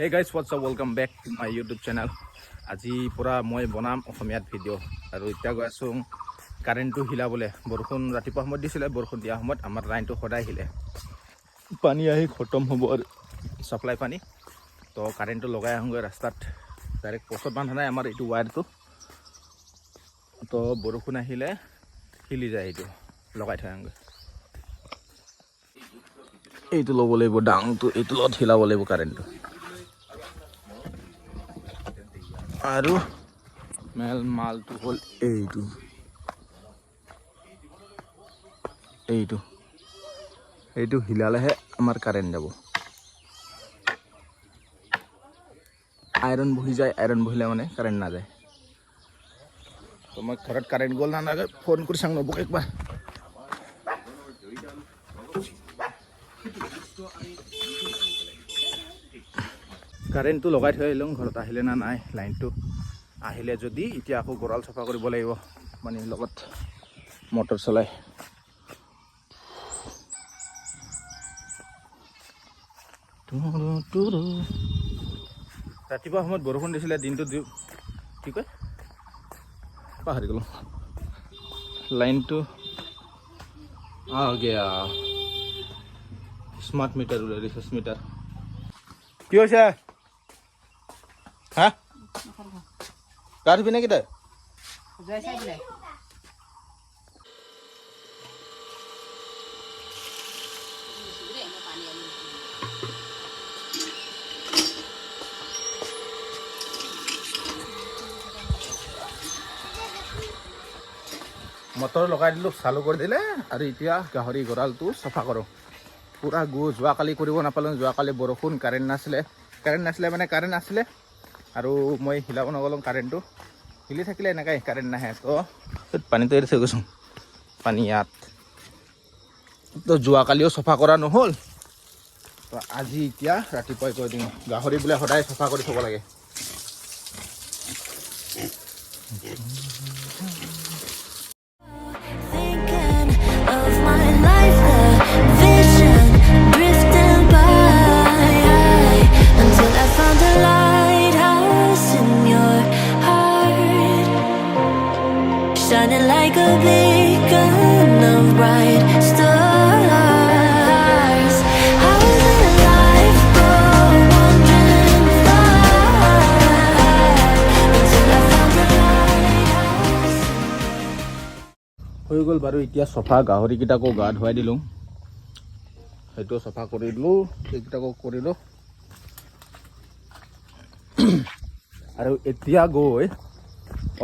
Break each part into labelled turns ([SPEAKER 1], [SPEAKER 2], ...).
[SPEAKER 1] Hey guys, what's up? Welcome back to my YouTube channel. আজি পুরা মই বনাম অসমীয়াত ভিডিও আৰু এতিয়া গৈ আছো কাৰেণ্টটো হিলাবলে বৰষুণ ৰাতিপুৱা সময়ত দিছিলে বৰষুণ দিয়া সময়ত আমাৰ লাইনটো সদায় হিলে পানী আহি খতম হ'ব আৰু সাপ্লাই পানী তো কাৰেণ্টটো লগাই আহোঁগৈ ৰাস্তাত ডাইৰেক্ট পছত বান্ধা নাই আমাৰ এইটো ৱায়াৰটো তো বৰষুণ আহিলে হিলি যায় এইটো লগাই থৈ আহোঁগৈ এইটো ল'ব লাগিব ডাঙটো এইটো লগত হিলাব লাগিব কাৰেণ্টটো আৰু মালটো হ'ল এইটো হিলালেহে আমাৰ কাৰেণ্ট যাব আইৰণ বহি যায় আইৰণ বহিলে মানে কাৰেণ্ট নাযায় তো মই ঘৰত কাৰেণ্ট গ'ল না নাযায় ফোন কৰি চাং নবক একবাৰ কাৰেণ্টটো লগাই থৈ আহিলোঁ ঘৰত আহিলে না নাই লাইনটো আহিলে যদি এতিয়া আকৌ গঁৰাল চাফা কৰিব লাগিব পানীৰ লগত মটৰ চলাই ৰাতিপুৱা সময়ত বৰষুণ দিছিলে দিনটো কি কয় পাহৰি গ'লোঁ লাইনটো গেয়া স্মাৰ্ট মিটাৰ ওলাই ৰিচাৰ্জ মিটাৰ কি হৈছে হা গা ধুবি নেকি তই মটৰ লগাই দিলোঁ চালু কৰি দিলে আৰু এতিয়া গাহৰি গঁৰালটো চাফা কৰোঁ পুৰা যোৱাকালি কৰিব নাপালোঁ যোৱাকালি বৰষুণ কাৰেণ্ট নাছিলে আৰু মই হিলাব নগ'লোঁ কাৰেণ্টটো হিলি থাকিলে এনেকৈ কাৰেণ্ট নাহে তো পানীটো এৰি থৈ গৈছোঁ পানী ইয়াত তো যোৱাকালিও চাফা কৰা নহ'ল তো আজি এতিয়া ৰাতিপুৱাই কৈ দিওঁ গাহৰি বোলে সদায় চাফা কৰি থ'ব লাগে
[SPEAKER 2] Shining like a beacon of bright stars. How did life go wandering far until I found the lighthouse?
[SPEAKER 1] হৈ গ'ল বাৰু এতিয়া চফা গাহৰিকেইটাকো গা ধুৱাই দিলোঁ সেইটো চফা কৰি দিলোঁ এইকেইটাকো কৰিলোঁ আৰু এতিয়া গৈ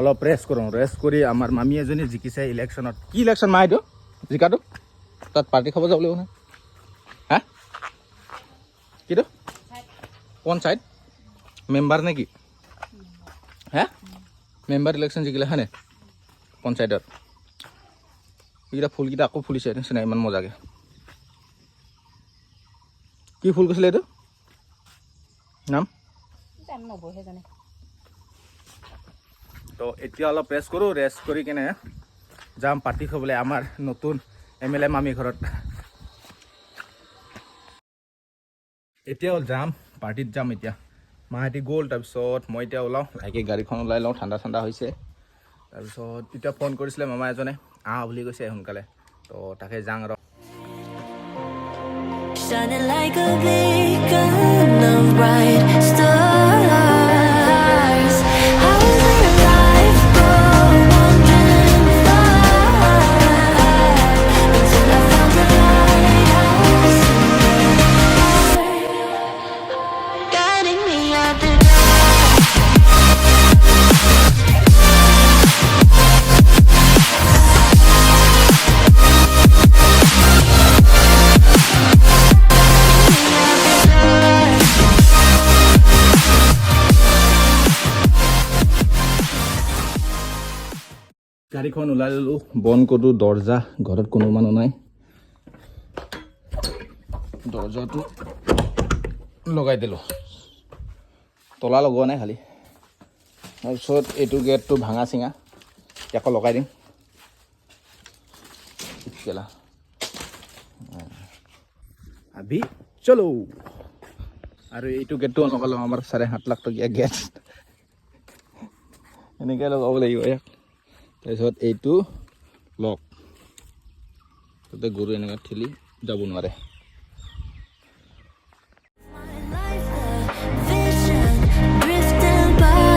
[SPEAKER 1] অলপ ৰেষ্ট কৰোঁ ৰেষ্ট কৰি আমাৰ মামী এজনী জিকিছে ইলেকশ্যনত কি ইলেকশ্যন মা এইটো জিকাটো তাত পাৰ্টি খাব যাব লাগিব নহয় হা কিটো পঞ্চায়ত মেম্বাৰ নে কি হা মেম্বাৰ ইলেকশ্যন জিকিলে হয়নে পঞ্চায়তত এইকেইটা ফুলকেইটা আকৌ ফুলিছে নিচিনা ইমান মজাকৈ কি ফুল কৈছিলে এইটো নাম তো এতিয়া অলপ ৰেষ্ট কৰোঁ ৰেষ্ট কৰি কেনে যাম পাৰ্টি খাবলৈ আমাৰ নতুন MLA মামী ঘৰত এতিয়াও যাম পাৰ্টিত যাম এতিয়া মাহঁতি গ'ল তাৰপিছত মই এতিয়া ওলাওঁ লাহেকৈ গাড়ীখন ওলাই লওঁ ঠাণ্ডা হৈছে তাৰপিছত এতিয়া ফোন কৰিছিলে মামা এজনে বুলি কৈছে সোনকালে তো তাকে যাওঁ আৰু
[SPEAKER 2] Shining like a beacon of bright stars. How did life go wandering far until I found the lighthouse, guiding me out the
[SPEAKER 1] গাড়ীখন ওলাই ল'লোঁ বন্ধ কৰোঁ দৰ্জা ঘৰত কোনো মানুহ নাই দৰ্জাটো লগাই দিলোঁ তলা লগোৱা নাই খালি তাৰপিছত এইটো গেটটো ভাঙা চিঙা আকৌ লগাই দিম কেলা अभी चलो আৰু এইটো গেটটো লগালোঁ আমাৰ 7.5 লাখ টকীয়া গেট এনেকৈ লগাব লাগিব ইয়াক তাৰপিছত এইটো লক তাতে গৰু এনেকৈ ঠেলি যাব নোৱাৰে
[SPEAKER 2] Vision drifting by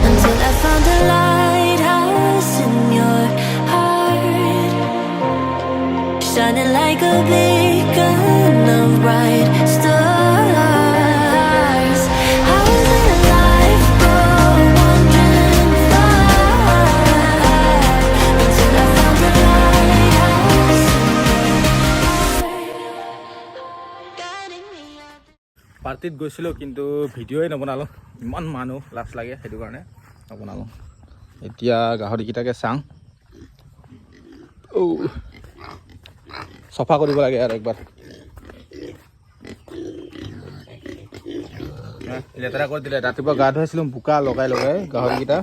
[SPEAKER 2] until I found a lighthouse in your heart, shining like a beacon of bright stars. I was in a life wandering far until I found a lighthouse in your heart, guiding me.
[SPEAKER 1] পাৰ্টিত গৈছিলোঁ কিন্তু ভিডিঅ'ই নবনালোঁ ইমান মানুহ লাজ লাগে সেইটো কাৰণে নবনালোঁ এতিয়া গাহৰিকেইটাকে চাওঁ চফা কৰিব লাগে আৰু একবাৰ লেতেৰা কৰি দিলে ৰাতিপুৱা গা ধুৱাইছিলোঁ বোকা লগাই লগাই গাহৰিকেইটা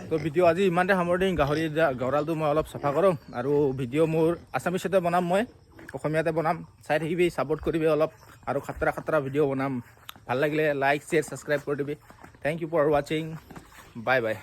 [SPEAKER 1] তো ভিডিঅ' আজি ইমানতে সামৰি দিম গাহৰি গঁৰালটো মই অলপ চাফা কৰোঁ আৰু ভিডিঅ' মোৰ আছামিছতে বনাম মই অসমীয়াতে বনাম চাই থাকিবি ছাপোৰ্ট কৰিবি অলপ আৰু খাতৰা ভিডিঅ' বনাম ভাল লাগিলে লাইক শ্বেয়াৰ ছাবস্ক্ৰাইব কৰি দিবি থেংক ইউ ফৰ ৱাচিং বাই বাই